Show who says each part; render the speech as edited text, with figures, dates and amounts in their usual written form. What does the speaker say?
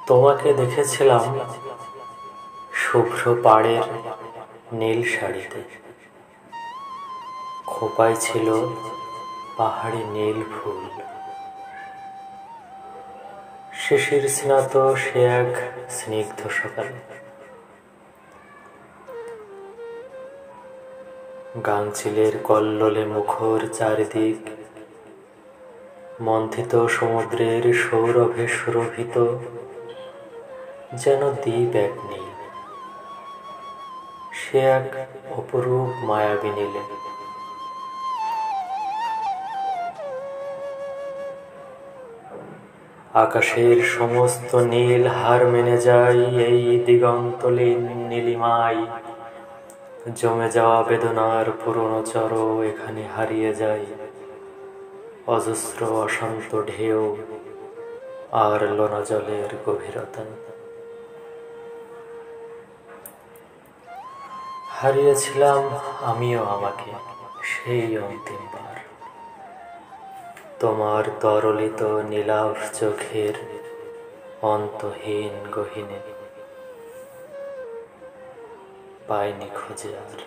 Speaker 1: তোমাকে দেখেছিলাম শুভ্র পাড়ের নীল শাড়িতে, খোঁপায় ছিল পাহাড়ি নীল ফুল। শিশির স্নাত সে এক স্নিগ্ধ সকালে গাংচিলের কল্লোলে মুখর চারিদিক, মন্থিত সমুদ্রের সৌরভে সুরভিত, যেন দ্বীপ এক নেই, সে এক অপরূপ মায়াবী নীলে। আকাশের সমস্ত নীল হার মেনে যায় এই দিগন্তলীন নীলিমায়। জমে যাওয়া বেদনার পুরনো চর এখানে হারিয়ে যায়, অজস্র অশান্ত ঢেউ আর লোনা জলের গভীরতা। হারিয়েছিলাম আমিও আমাকে সেই অন্তিমবার, তোমার তরলিত নীলাভ চোখের অন্তহীন গহীনে। পাইনি খুঁজে আর।